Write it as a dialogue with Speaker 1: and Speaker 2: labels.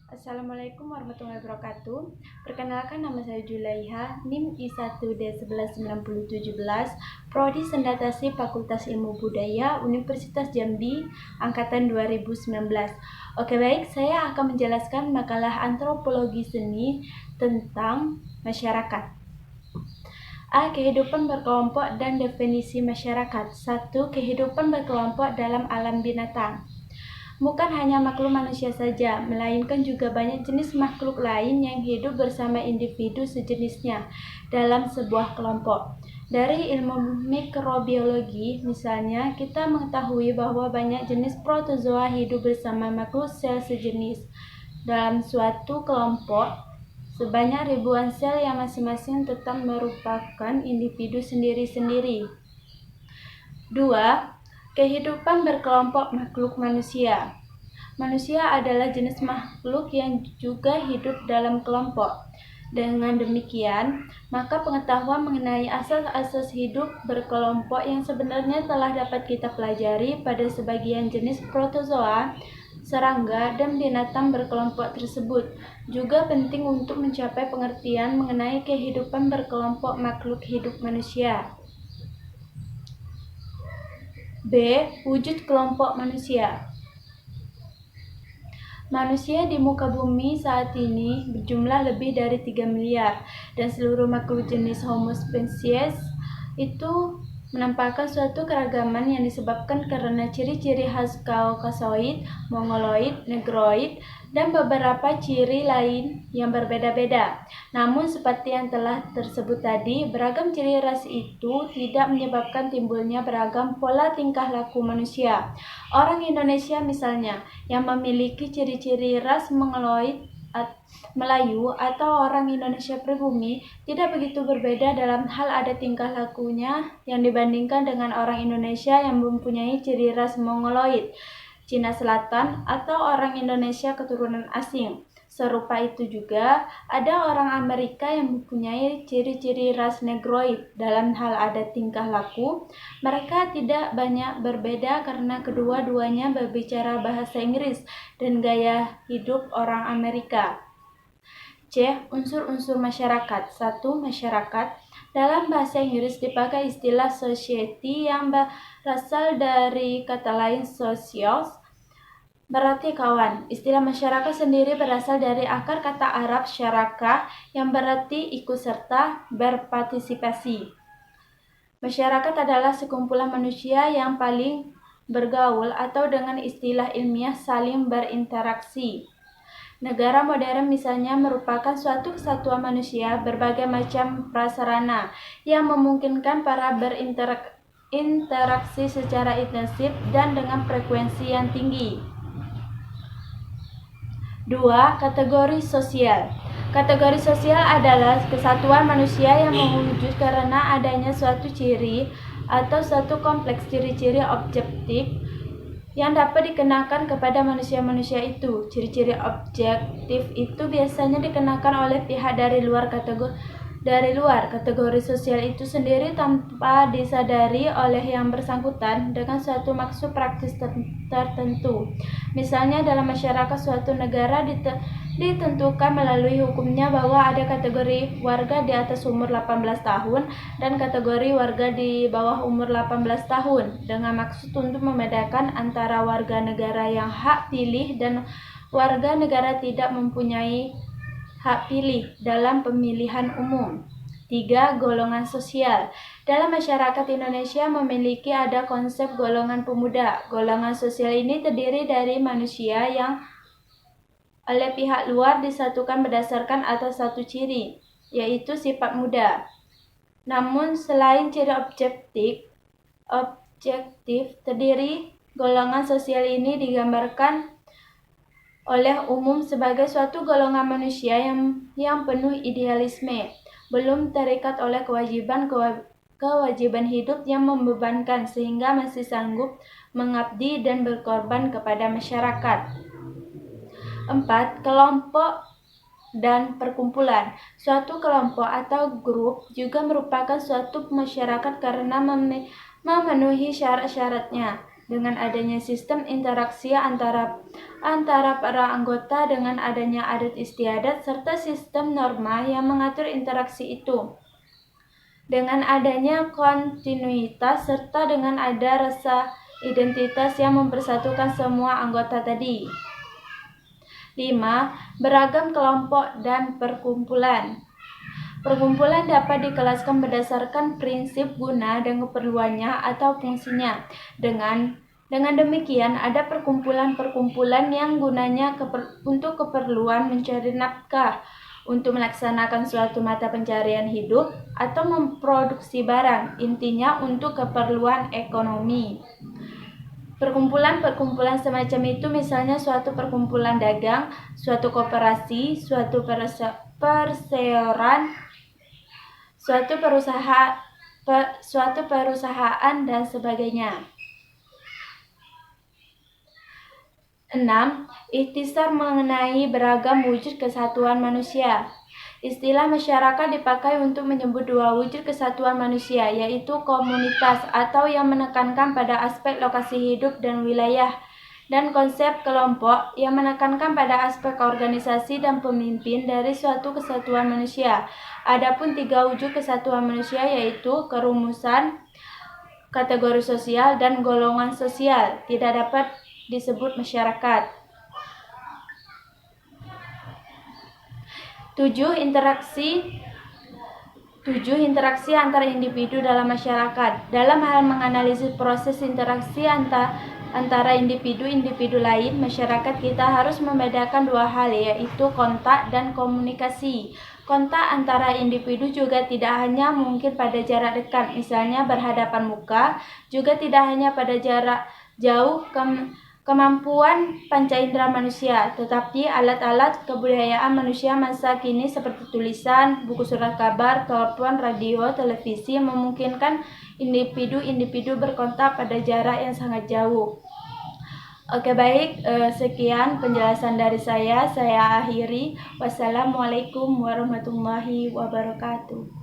Speaker 1: Assalamualaikum warahmatullahi wabarakatuh. Perkenalkan, nama saya Julaiha, NIM I1D119017, Prodi Sendatasi Fakultas Ilmu Budaya Universitas Jambi, Angkatan 2019. Oke baik, saya akan menjelaskan makalah antropologi seni tentang masyarakat. A. Kehidupan berkelompok dan definisi masyarakat. 1. Kehidupan berkelompok dalam alam binatang. Bukan hanya makhluk manusia saja, melainkan juga banyak jenis makhluk lain yang hidup bersama individu sejenisnya dalam sebuah kelompok. Dari ilmu mikrobiologi, misalnya, kita mengetahui bahwa banyak jenis protozoa hidup bersama makhluk sel sejenis dalam suatu kelompok. Sebanyak ribuan sel yang masing-masing tetap merupakan individu sendiri-sendiri. 2. Kehidupan berkelompok makhluk manusia. Manusia adalah jenis makhluk yang juga hidup dalam kelompok. Dengan demikian, maka pengetahuan mengenai asas-asas hidup berkelompok yang sebenarnya telah dapat kita pelajari pada sebagian jenis protozoa, serangga, dan binatang berkelompok tersebut juga penting untuk mencapai pengertian mengenai kehidupan berkelompok makhluk hidup manusia. B. Wujud kelompok manusia. Manusia di muka bumi saat ini berjumlah lebih dari 3 miliar, dan seluruh makhluk jenis Homo spesies itu menampakkan suatu keragaman yang disebabkan karena ciri-ciri khas Kaukasoid, Mongoloid, Negroid, dan beberapa ciri lain yang berbeda-beda. Namun seperti yang telah tersebut tadi, beragam ciri ras itu tidak menyebabkan timbulnya beragam pola tingkah laku manusia. Orang Indonesia misalnya, yang memiliki ciri-ciri ras Mongoloid, Melayu, atau orang Indonesia pribumi tidak begitu berbeda dalam hal adat tingkah lakunya yang dibandingkan dengan orang Indonesia yang mempunyai ciri ras Mongoloid, Cina Selatan, atau orang Indonesia keturunan asing. Serupa itu juga ada orang Amerika yang mempunyai ciri-ciri ras Negroid. Dalam hal adat tingkah laku, mereka tidak banyak berbeda karena kedua-duanya berbicara bahasa Inggris dan gaya hidup orang Amerika. C. Unsur-unsur masyarakat. 1. Masyarakat. Dalam bahasa Inggris dipakai istilah society yang berasal dari kata lain socios, berarti kawan. Istilah masyarakat sendiri berasal dari akar kata Arab syarakah yang berarti ikut serta, berpartisipasi. Masyarakat adalah sekumpulan manusia yang paling bergaul atau dengan istilah ilmiah saling berinteraksi. Negara modern misalnya merupakan suatu kesatuan manusia berbagai macam prasarana yang memungkinkan para berinteraksi secara intensif dan dengan frekuensi yang tinggi. 2. Kategori sosial. Kategori sosial adalah kesatuan manusia yang mewujud karena adanya suatu ciri atau suatu kompleks ciri-ciri objektif yang dapat dikenakan kepada manusia-manusia itu. Ciri-ciri objektif itu biasanya dikenakan oleh pihak dari luar kategori sosial itu sendiri tanpa disadari oleh yang bersangkutan dengan suatu maksud praktis tertentu. Misalnya dalam masyarakat suatu negara ditentukan melalui hukumnya bahwa ada kategori warga di atas umur 18 tahun dan kategori warga di bawah umur 18 tahun dengan maksud untuk membedakan antara warga negara yang hak pilih dan warga negara tidak mempunyai hak pilih dalam pemilihan umum. 3. Golongan sosial. Dalam masyarakat Indonesia memiliki ada konsep golongan pemuda. Golongan sosial ini terdiri dari manusia yang oleh pihak luar disatukan berdasarkan atas satu ciri, yaitu sifat muda. Namun selain ciri objektif terdiri, golongan sosial ini digambarkan oleh umum sebagai suatu golongan manusia yang penuh idealisme, belum terikat oleh kewajiban hidup yang membebankan sehingga masih sanggup mengabdi dan berkorban kepada masyarakat. 4. Kelompok dan perkumpulan. Suatu kelompok atau grup juga merupakan suatu masyarakat karena memenuhi syarat-syaratnya. dengan adanya sistem interaksi antara para anggota, dengan adanya adat istiadat serta sistem norma yang mengatur interaksi itu. Dengan adanya kontinuitas serta dengan ada rasa identitas yang mempersatukan semua anggota tadi. 5. Beragam kelompok dan perkumpulan. Perkumpulan dapat dikelaskan berdasarkan prinsip guna dan keperluannya atau fungsinya. Dengan demikian, ada perkumpulan-perkumpulan yang gunanya untuk keperluan mencari nafkah, untuk melaksanakan suatu mata pencarian hidup, atau memproduksi barang, intinya untuk keperluan ekonomi. Perkumpulan-perkumpulan semacam itu misalnya suatu perkumpulan dagang, suatu koperasi, suatu perseorangan, suatu perusahaan dan sebagainya. 6. Ikhtisar mengenai beragam wujud kesatuan manusia. Istilah masyarakat dipakai untuk menyebut dua wujud kesatuan manusia, yaitu komunitas atau yang menekankan pada aspek lokasi hidup dan wilayah, dan konsep kelompok yang menekankan pada aspek organisasi dan pemimpin dari suatu kesatuan manusia. Adapun tiga wujud kesatuan manusia yaitu kerumusan, kategori sosial, dan golongan sosial tidak dapat disebut masyarakat. 7. Interaksi antara individu dalam masyarakat. Dalam hal menganalisis proses interaksi antara individu lain, masyarakat kita harus membedakan dua hal, yaitu kontak dan komunikasi. Kontak antara individu juga tidak hanya mungkin pada jarak dekat, misalnya berhadapan muka, juga tidak hanya pada jarak jauh kemampuan panca indera manusia, tetapi alat-alat kebudayaan manusia masa kini seperti tulisan, buku surat kabar, telepon, radio, televisi memungkinkan individu berkontak pada jarak yang sangat jauh. Oke, baik, sekian penjelasan dari saya akhiri. Wassalamualaikum warahmatullahi wabarakatuh.